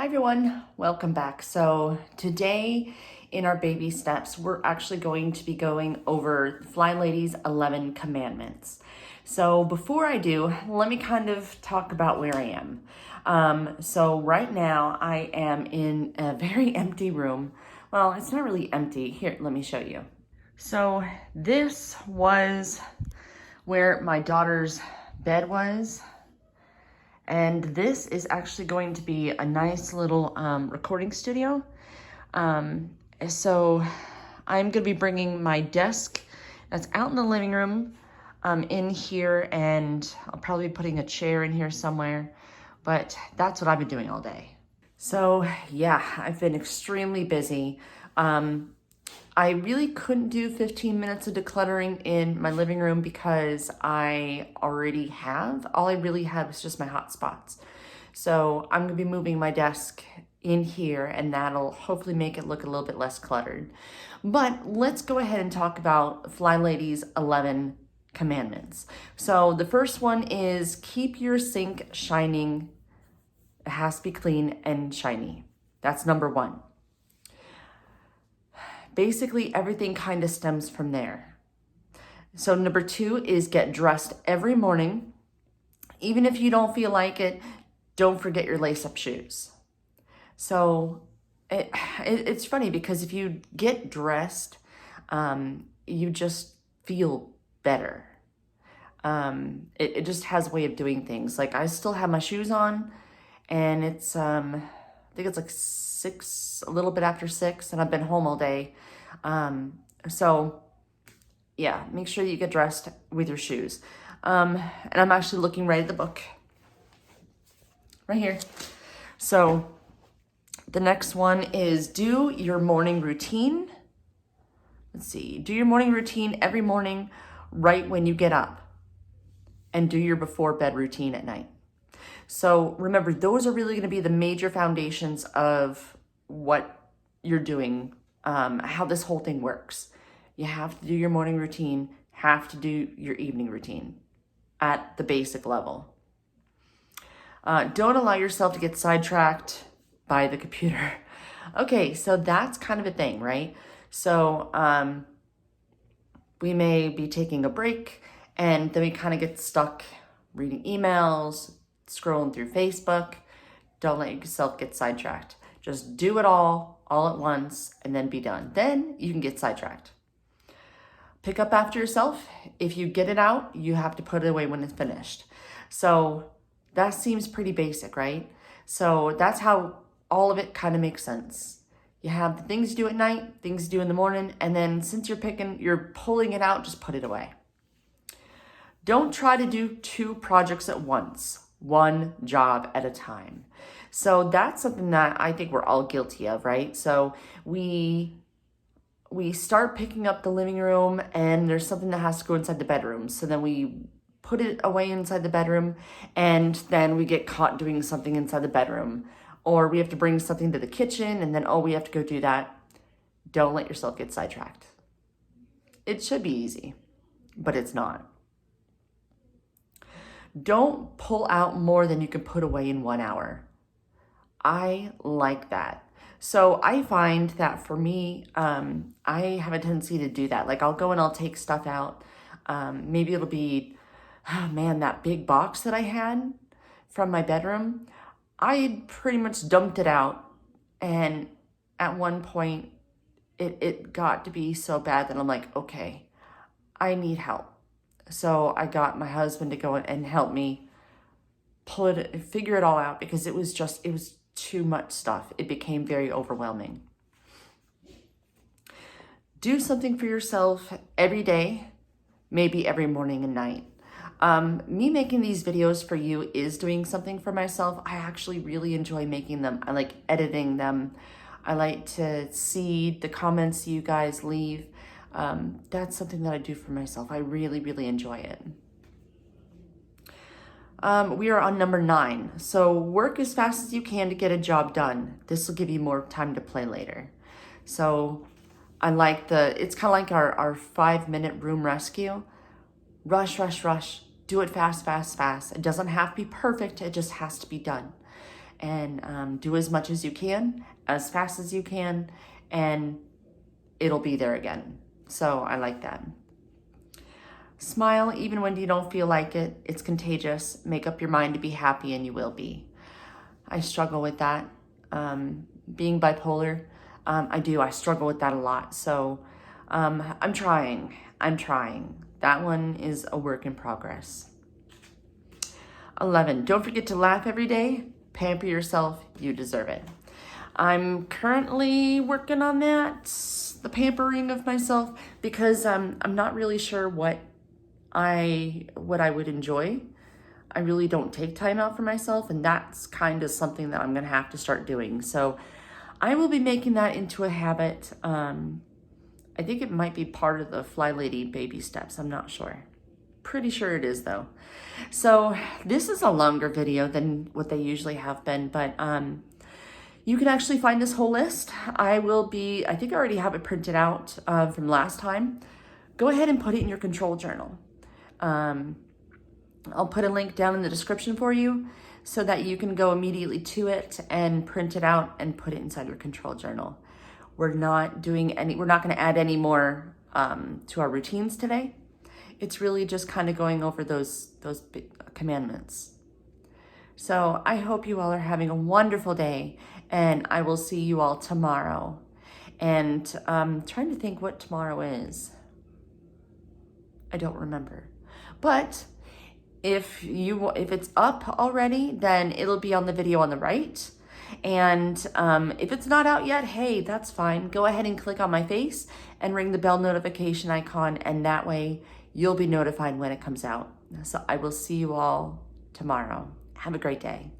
Hi everyone, welcome back. So today in our baby steps, we're actually going to be going over Flylady's 11 commandments. So before I do, let me kind of talk about where I am. So right now I am in a very empty room. Well, it's not really empty. Here, let me show you. So this was where my daughter's bed was. And this is actually going to be a nice little recording studio. So I'm going to be bringing my desk that's out in the living room in here, and I'll probably be putting a chair in here somewhere. But that's what I've been doing all day. So yeah, I've been extremely busy. I really couldn't do 15 minutes of decluttering in my living room because I already have. All I really have is just my hot spots. So I'm gonna be moving my desk in here, and that'll hopefully make it look a little bit less cluttered. But let's go ahead and talk about Flylady's 11 commandments. So the first one is keep your sink shining. It has to be clean and shiny. That's number one. Basically, everything kind of stems from there. So number two is get dressed every morning. Even if you don't feel like it, don't forget your lace-up shoes. So it's funny because if you get dressed, you just feel better. It just has a way of doing things. Like I still have my shoes on, and it's I think it's like 6, a little bit after 6, and I've been home all day. So yeah, make sure that you get dressed with your shoes. And I'm actually looking right at the book right here. So the next one is do your morning routine. Let's see, do your morning routine every morning right when you get up, and do your before bed routine at night. So remember, those are really going to be the major foundations of what you're doing, how this whole thing works. You have to do your morning routine, have to do your evening routine at the basic level. Don't allow yourself to get sidetracked by the computer. Okay, so that's kind of a thing, right? So we may be taking a break, and then we kind of get stuck reading emails, scrolling through Facebook. Don't let yourself get sidetracked. Just do it all at once and then be done. Then you can get sidetracked. Pick up after yourself. If you get it out, you have to put it away when it's finished. So that seems pretty basic, right? So that's how all of it kind of makes sense. You have the things you do at night, things you do in the morning, and then since you're pulling it out, just put it away. Don't try to do 2 projects at once, one job at a time. So that's something that I think we're all guilty of, right? So we start picking up the living room, and there's something that has to go inside the bedroom. So then we put it away inside the bedroom, and then we get caught doing something inside the bedroom. Or we have to bring something to the kitchen, and then, oh, we have to go do that. Don't let yourself get sidetracked. It should be easy, but it's not. Don't pull out more than you can put away in 1 hour. I like that. So I find that for me, I have a tendency to do that. Like I'll go and I'll take stuff out. Maybe it'll be, oh man, that big box that I had from my bedroom. I pretty much dumped it out. And at one point, it got to be so bad that I'm like, okay, I need help. So I got my husband to go and help me figure it all out, because it was too much stuff. It became very overwhelming. Do something for yourself every day, maybe every morning and night. Me making these videos for you is doing something for myself. I actually really enjoy making them. I like editing them. I like to see the comments you guys leave. That's something that I do for myself. I really, really enjoy it. We are on number 9. So work as fast as you can to get a job done. This will give you more time to play later. So I like it's kind of like our 5-minute room rescue. Rush, rush, rush. Do it fast, fast, fast. It doesn't have to be perfect. It just has to be done. and do as much as you can, as fast as you can, and it'll be there again. So I like that. Smile even when you don't feel like it. It's contagious. Make up your mind to be happy and you will be. I struggle with that. Being bipolar, I struggle with that a lot. So I'm trying. That one is a work in progress. 11, don't forget to laugh every day. Pamper yourself. You deserve it. I'm currently working on that, the pampering of myself, because I'm not really sure what I would enjoy. I really don't take time out for myself, and that's kind of something that I'm gonna have to start doing. So I will be making that into a habit. I think it might be part of the Flylady baby steps. I'm not sure. Pretty sure it is though. So this is a longer video than what they usually have been, but you can actually find this whole list. I think I already have it printed out from last time. Go ahead and put it in your control journal. I'll put a link down in the description for you so that you can go immediately to it and print it out and put it inside your control journal. We're not going to add any more to our routines today. It's really just kind of going over those commandments. So I hope you all are having a wonderful day, and I will see you all tomorrow. And trying to think what tomorrow is. I don't remember. But if it's up already, then it'll be on the video on the right. And if it's not out yet, hey, that's fine. Go ahead and click on my face and ring the bell notification icon, and that way you'll be notified when it comes out. So I will see you all tomorrow. Have a great day.